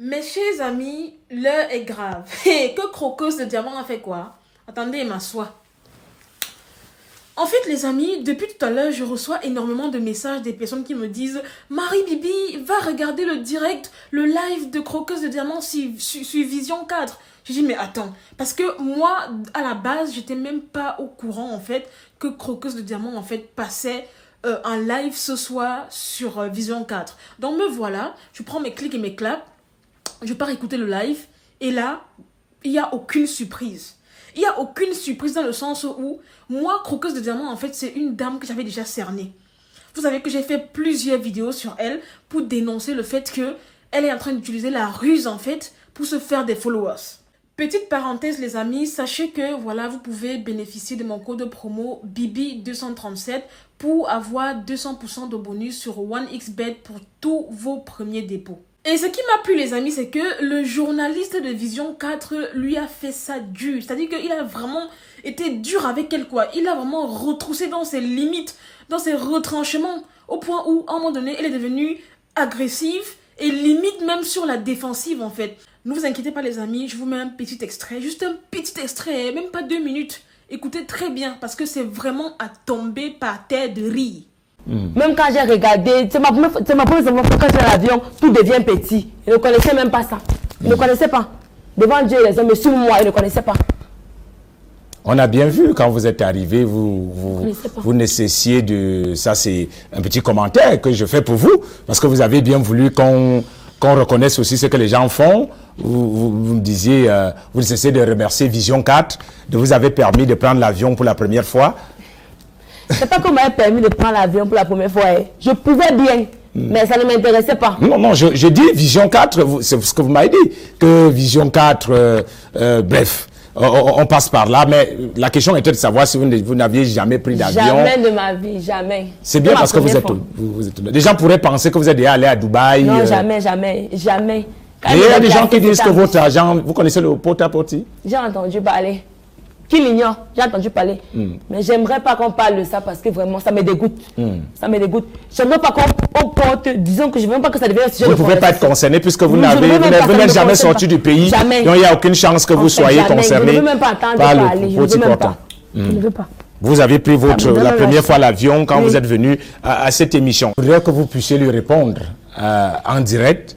Mes chers amis, l'heure est grave. Et que Croqueuse de Diamant a fait quoi? Attendez, m'assois. En fait, les amis, depuis tout à l'heure, je reçois énormément de messages des personnes qui me disent Marie-Bibi, va regarder le direct, le live de Croqueuse de Diamant sur Vision 4. J'ai dit, mais attends, parce que moi, à la base, j'étais même pas au courant, en fait, que Croqueuse de Diamant, en fait, passait un live ce soir sur Vision 4. Donc me voilà, je prends mes clics et mes claps, je pars écouter le live, et là, il n'y a aucune surprise. Il n'y a aucune surprise dans le sens où, moi, Croqueuse de Diamant, en fait, c'est une dame que j'avais déjà cernée. Vous savez que j'ai fait plusieurs vidéos sur elle pour dénoncer le fait qu'elle est en train d'utiliser la ruse, en fait, pour se faire des followers. Petite parenthèse, les amis, sachez que, voilà, vous pouvez bénéficier de mon code promo BIBI237 pour avoir 200% de bonus sur 1xBet pour tous vos premiers dépôts. Et ce qui m'a plu, les amis, c'est que le journaliste de Vision 4 lui a fait ça dur. C'est-à-dire qu'il a vraiment été dur avec elle, quoi. Il a vraiment retroussé dans ses limites, dans ses retranchements, au point où, à un moment donné, elle est devenue agressive et limite même sur la défensive, en fait. Ne vous inquiétez pas, les amis, je vous mets un petit extrait, juste un petit extrait, même pas 2 minutes. Écoutez très bien, parce que c'est vraiment à tomber par terre de rire. Même quand j'ai regardé, c'est ma première fois quand j'ai l'avion, tout devient petit. Il ne connaissait même pas ça. Il ne connaissait pas. Devant Dieu et les hommes, mais sur moi, il ne connaissait pas. On a bien vu quand vous êtes arrivé, vous ne cessiez de... Ça, c'est un petit commentaire que je fais pour vous, parce que vous avez bien voulu qu'on reconnaisse aussi ce que les gens font. Vous me disiez, vous ne cessez de remercier Vision 4, de vous avez permis de prendre l'avion pour la première fois. C'est pas qu'on m'avait permis de prendre l'avion pour la première fois. Je pouvais bien, mais ça ne m'intéressait pas. Non, je dis Vision 4, c'est ce que vous m'avez dit, que Vision 4, bref, on passe par là, mais la question était de savoir si vous n'aviez jamais pris d'avion. Jamais de ma vie, jamais. C'est bien parce que vous êtes... Les gens pourraient penser que vous êtes déjà allé à Dubaï. Non, jamais. Et il y a des gens qui disent que votre argent... Vous connaissez le porte-à-porte? J'ai entendu parler. Qui l'ignore, j'ai entendu parler. Mais j'aimerais pas qu'on parle de ça parce que vraiment, ça me dégoûte. Ça me dégoûte. J'aimerais pas qu'on porte, disons que je ne veux même pas que ça devienne un sujet de conversation. Vous ne pouvez pas être concerné puisque vous n'êtes jamais sorti du pays. Jamais. Donc il n'y a aucune chance que vous soyez concerné. Je ne veux même pas entendre parler. Je ne veux même pas. Je ne veux pas. Vous avez pris la première fois l'avion quand vous êtes venu à cette émission. Je voudrais que vous puissiez lui répondre en direct.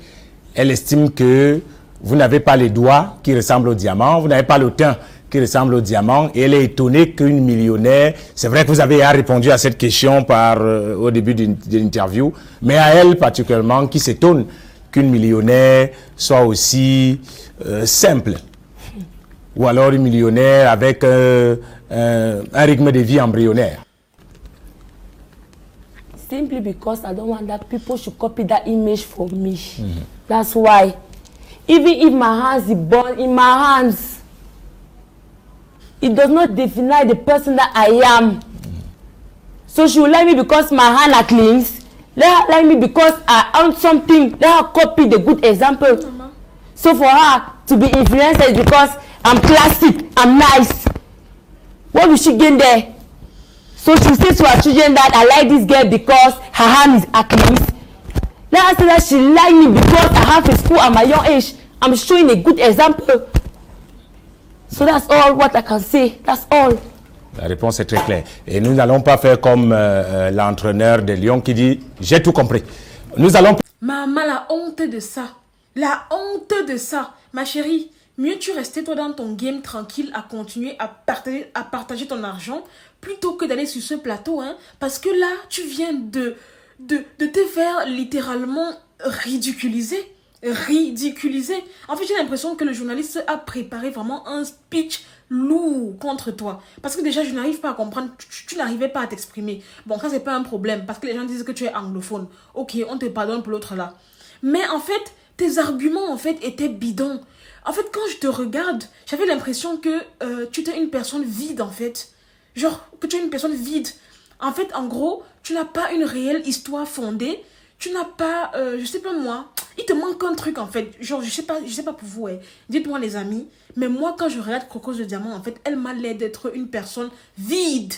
Elle estime que vous n'avez pas les doigts qui ressemblent au diamant, vous n'avez pas le teint qui ressemble au diamant, et elle est étonnée qu'une millionnaire, c'est vrai que vous avez répondu à cette question au début de l'interview, mais à elle particulièrement, qui s'étonne qu'une millionnaire soit aussi simple, ou alors une millionnaire avec un rythme de vie embryonnaire. Simply because I don't want that people should copy that image for me. That's why. Even if my hands is born in my hands, it does not define the person that I am. So she will like me because my hand are clean. Let her like me because I own something. Let her copy the good example. So for her to be influenced because I'm classic, I'm nice. What will she gain there? So she will say to her children that I like this girl because her hand is clean. Let her say that she like me because I have a school at my young age. I'm showing a good example. So that's all what I can say. That's all. La réponse est très claire. Et nous n'allons pas faire comme l'entraîneur de Lyon qui dit « J'ai tout compris ». Nous allons... Maman, la honte de ça. La honte de ça. Ma chérie, mieux tu restais toi dans ton game tranquille à continuer à partager ton argent plutôt que d'aller sur ce plateau. Hein, parce que là, tu viens de te faire littéralement ridiculiser. En fait, j'ai l'impression que le journaliste a préparé vraiment un speech lourd contre toi. Parce que déjà, je n'arrive pas à comprendre, tu n'arrivais pas à t'exprimer. Bon, ça, c'est pas un problème, parce que les gens disent que tu es anglophone. Ok, on te pardonne pour l'autre là. Mais en fait, tes arguments, en fait, étaient bidons. En fait, quand je te regarde, j'avais l'impression que tu étais une personne vide, en fait. Genre, que tu es une personne vide. En fait, en gros, tu n'as pas une réelle histoire fondée. Tu n'as pas, je sais pas moi, il te manque un truc en fait. Genre, je sais pas pour vous, dites-moi les amis. Mais moi, quand je regarde Croqueuse de Diamant, en fait, elle m'a l'air d'être une personne vide.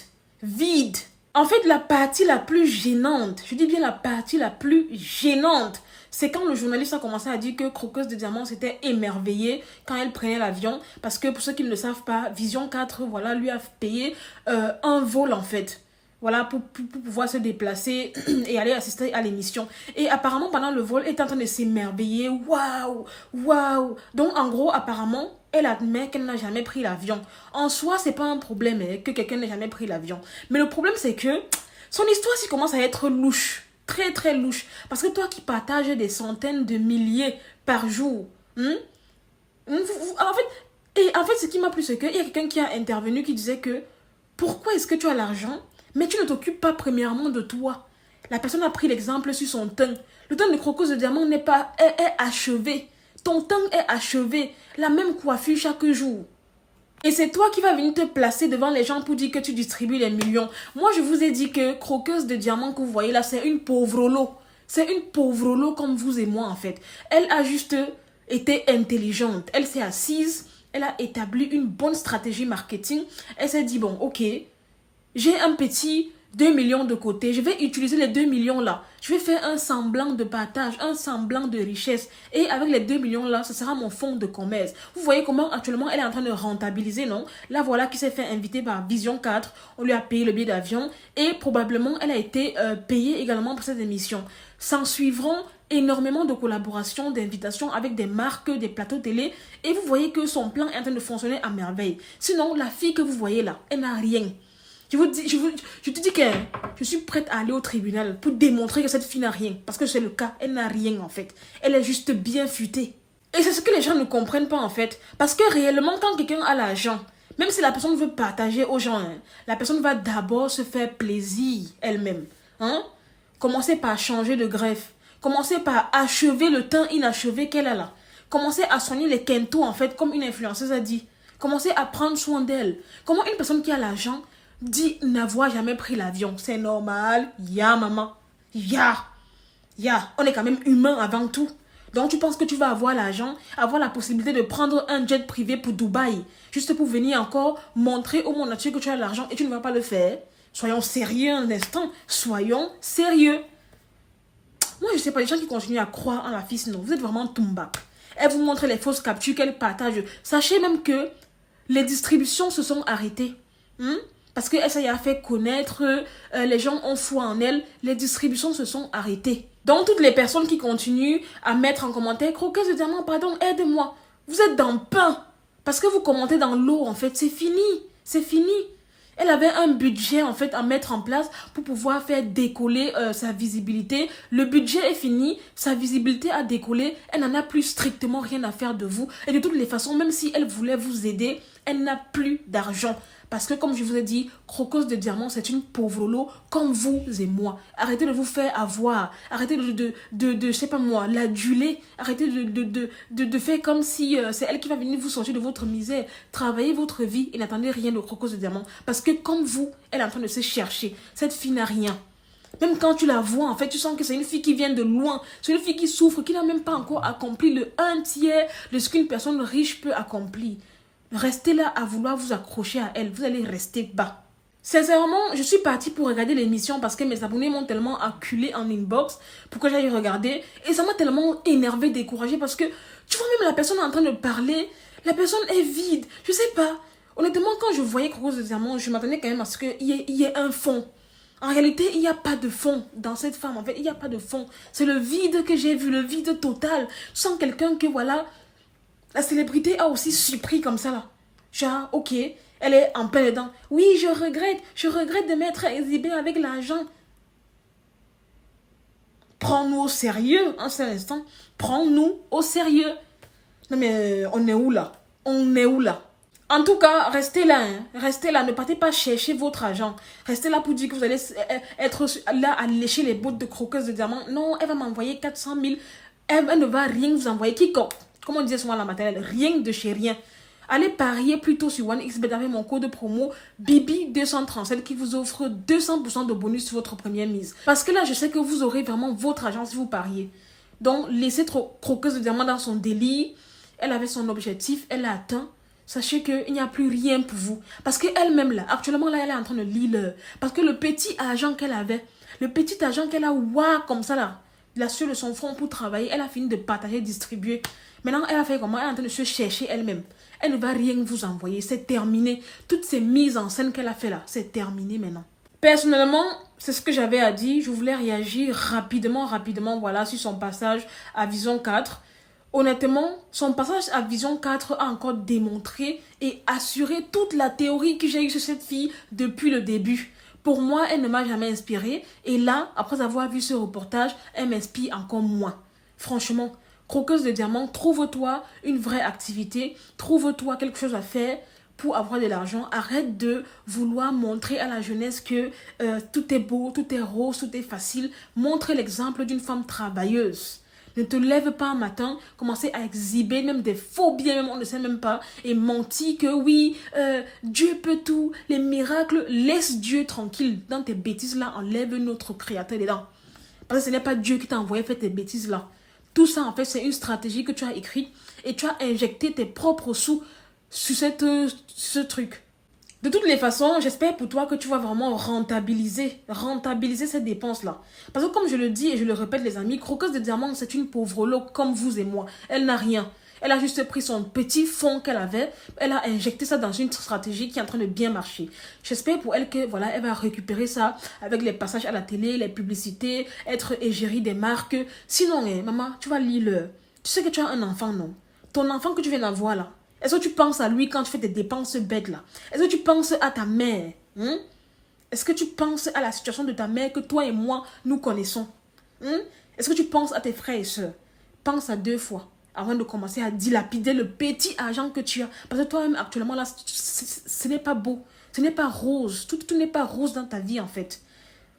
En fait, la partie la plus gênante, je dis bien la partie la plus gênante, c'est quand le journaliste a commencé à dire que Croqueuse de Diamant s'était émerveillée quand elle prenait l'avion. Parce que pour ceux qui ne le savent pas, Vision 4, voilà, lui a payé un vol en fait. Voilà, pour pouvoir se déplacer et aller assister à l'émission. Et apparemment, pendant le vol, elle est en train de s'émerveiller. Waouh, waouh. Donc, en gros, apparemment, elle admet qu'elle n'a jamais pris l'avion. En soi, c'est pas un problème que quelqu'un n'ait jamais pris l'avion. Mais le problème, c'est que son histoire, s'y commence à être louche. Très, très louche. Parce que toi qui partages des centaines de milliers par jour, en fait, ce qui m'a plu, c'est qu'il y a quelqu'un qui a intervenu qui disait que pourquoi est-ce que tu as l'argent, mais tu ne t'occupes pas premièrement de toi. La personne a pris l'exemple sur son teint. Le teint de Croqueuse de Diamant est achevé. Ton teint est achevé. La même coiffure chaque jour. Et c'est toi qui vas venir te placer devant les gens pour dire que tu distribues les millions. Moi, je vous ai dit que Croqueuse de Diamant que vous voyez là, c'est une pauvre lot. C'est une pauvre lot comme vous et moi, en fait. Elle a juste été intelligente. Elle s'est assise. Elle a établi une bonne stratégie marketing. Elle s'est dit, bon, ok, j'ai un petit 2 millions de côté. Je vais utiliser les 2 millions là. Je vais faire un semblant de partage, un semblant de richesse. Et avec les 2 millions là, ce sera mon fonds de commerce. Vous voyez comment actuellement elle est en train de rentabiliser, non? Là, voilà qui s'est fait inviter par Vision 4. On lui a payé le billet d'avion. Et probablement, elle a été payée également pour cette émission. S'en suivront énormément de collaborations, d'invitations avec des marques, des plateaux télé. Et vous voyez que son plan est en train de fonctionner à merveille. Sinon, la fille que vous voyez là, elle n'a rien. Je te dis que je suis prête à aller au tribunal pour démontrer que cette fille n'a rien. Parce que c'est le cas, elle n'a rien en fait. Elle est juste bien futée. Et c'est ce que les gens ne comprennent pas en fait. Parce que réellement, quand quelqu'un a l'argent, même si la personne veut partager aux gens, la personne va d'abord se faire plaisir elle-même. Commencer par changer de greffe. Commencer par achever le teint inachevé qu'elle a là. Commencer à soigner les kentos en fait, comme une influenceuse a dit. Commencer à prendre soin d'elle. Comment une personne qui a l'argent dit n'avoir jamais pris l'avion. C'est normal. Maman. On est quand même humain avant tout. Donc tu penses que tu vas avoir l'argent, avoir la possibilité de prendre un jet privé pour Dubaï, juste pour venir encore montrer au monde entier que tu as l'argent et tu ne vas pas le faire. Soyons sérieux un instant. Soyons sérieux. Moi, je sais pas, les gens qui continuent à croire en la fille, non, vous êtes vraiment Tumba. Elle vous montre les fausses captures qu'elle partage. Sachez même que les distributions se sont arrêtées. Parce qu'elle s'est fait connaître, les gens ont foi en elle, les distributions se sont arrêtées. Donc, toutes les personnes qui continuent à mettre en commentaire « Croqueuse de Diamant, pardon, aide-moi ». Vous êtes dans le pain. Parce que vous commentez dans l'eau, en fait. C'est fini. C'est fini. Elle avait un budget, en fait, à mettre en place pour pouvoir faire décoller sa visibilité. Le budget est fini. Sa visibilité a décollé. Elle n'en a plus strictement rien à faire de vous. Et de toutes les façons, même si elle voulait vous aider, elle n'a plus d'argent. Parce que comme je vous ai dit, Croqueuse de Diamant, c'est une pauvre lot comme vous et moi. Arrêtez de vous faire avoir. Arrêtez de je sais pas moi, l'aduler. Arrêtez de faire comme si c'est elle qui va venir vous sortir de votre misère. Travaillez votre vie et n'attendez rien de Croqueuse de Diamant. Parce que comme vous, elle est en train de se chercher. Cette fille n'a rien. Même quand tu la vois, en fait, tu sens que c'est une fille qui vient de loin. C'est une fille qui souffre, qui n'a même pas encore accompli le 1/3 de ce qu'une personne riche peut accomplir. Restez là à vouloir vous accrocher à elle. Vous allez rester bas. Sincèrement, je suis partie pour regarder l'émission parce que mes abonnés m'ont tellement acculé en inbox pour que j'aille regarder. Et ça m'a tellement énervé, découragée parce que tu vois même la personne en train de parler. La personne est vide. Je sais pas. Honnêtement, quand je voyais Croqueuse de Diamant, je m'attendais quand même à ce qu'il y ait un fond. En réalité, il n'y a pas de fond dans cette femme. En fait, il n'y a pas de fond. C'est le vide que j'ai vu, le vide total. Sans quelqu'un que voilà... La célébrité a aussi surpris comme ça là. Genre, ok, elle est en plein dedans. Oui, je regrette de m'être exhibée avec l'argent. Prends-nous au sérieux, un seul instant. Prends-nous au sérieux. Non mais, on est où là? On est où là? En tout cas, restez là, restez là, ne partez pas chercher votre argent. Restez là pour dire que vous allez être là à lécher les bottes de Croqueuse de Diamant. Non, elle va m'envoyer 400 000. Elle ne va rien vous envoyer. Quiconque. Comme on disait souvent à la maternelle, rien de chez rien. Allez parier plutôt sur OneXBet avec mon code promo BIBI237 qui vous offre 200% de bonus sur votre première mise. Parce que là, je sais que vous aurez vraiment votre argent si vous pariez. Donc, laissez Croqueuse de Diamant dans son délire. Elle avait son objectif, elle l'a atteint. sachez qu'il n'y a plus rien pour vous. Parce qu'elle-même, là, actuellement, là, elle est en train de lire. Parce que le petit argent qu'elle avait, le petit argent qu'elle a, waouh, comme ça, là, il a sur son front pour travailler, elle a fini de partager, distribuer. Maintenant, elle a fait comment? Elle est en train de se chercher elle-même. Elle ne va rien vous envoyer, c'est terminé. Toutes ces mises en scène qu'elle a fait là, c'est terminé maintenant. Personnellement, c'est ce que j'avais à dire. Je voulais réagir rapidement, voilà, sur son passage à Vision 4. Honnêtement, son passage à Vision 4 a encore démontré et assuré toute la théorie que j'ai eue sur cette fille depuis le début. Pour moi, elle ne m'a jamais inspirée. Et là, après avoir vu ce reportage, elle m'inspire encore moins. Franchement, croqueuse de diamants, trouve-toi une vraie activité. Trouve-toi quelque chose à faire pour avoir de l'argent. Arrête de vouloir montrer à la jeunesse que tout est beau, tout est rose, tout est facile. Montre l'exemple d'une femme travailleuse. Ne te lève pas un matin, commencer à exhiber même des faux biens, même on ne sait même pas, et mentir que oui, Dieu peut tout, les miracles, laisse Dieu tranquille. Dans tes bêtises-là, enlève notre créateur dedans. Parce que ce n'est pas Dieu qui t'a envoyé faire tes bêtises-là. Tout ça, en fait, c'est une stratégie que tu as écrite et tu as injecté tes propres sous sur ce truc. De toutes les façons, j'espère pour toi que tu vas vraiment rentabiliser ces dépenses-là. Parce que comme je le dis et je le répète les amis, croqueuse de diamants, c'est une pauvre lot comme vous et moi. Elle n'a rien. Elle a juste pris son petit fonds qu'elle avait, elle a injecté ça dans une stratégie qui est en train de bien marcher. J'espère pour elle que voilà, elle va récupérer ça avec les passages à la télé, les publicités, être égérie des marques. Sinon, maman, tu vas lire le... Tu sais que tu as un enfant, non? Ton enfant que tu viens d'avoir là. Est-ce que tu penses à lui quand tu fais des dépenses bêtes là? Est-ce que tu penses à ta mère? Est-ce que tu penses à la situation de ta mère que toi et moi, nous connaissons? Est-ce que tu penses à tes frères et sœurs? Pense à 2 fois avant de commencer à dilapider le petit argent que tu as. Parce que toi-même, actuellement, là, ce n'est pas beau. Ce n'est pas rose. Tout n'est pas rose dans ta vie, en fait.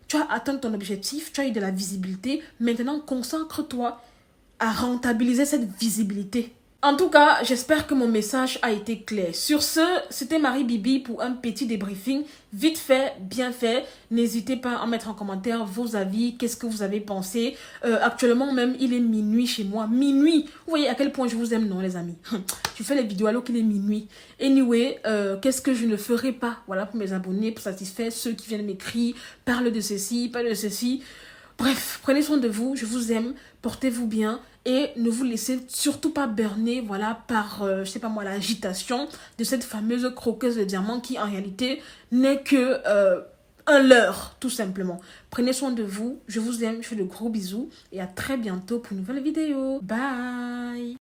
Tu as atteint ton objectif, tu as eu de la visibilité. Maintenant, consacre-toi à rentabiliser cette visibilité. En tout cas, j'espère que mon message a été clair. Sur ce, c'était Marie Bibi pour un petit débriefing. Vite fait, bien fait. N'hésitez pas à mettre en commentaire vos avis. Qu'est-ce que vous avez pensé? Actuellement même, il est minuit chez moi. Minuit! Vous voyez à quel point je vous aime, non les amis? Je fais les vidéos alors qu'il est minuit. Anyway, qu'est-ce que je ne ferai pas? Voilà, pour mes abonnés, pour satisfaire ceux qui viennent m'écrire. Parle de ceci, parle de ceci. Bref, prenez soin de vous, je vous aime, portez-vous bien et ne vous laissez surtout pas berner voilà, par, je sais pas moi, l'agitation de cette fameuse croqueuse de diamants qui en réalité n'est que un leurre, tout simplement. Prenez soin de vous, je vous aime, je fais de gros bisous et à très bientôt pour une nouvelle vidéo. Bye!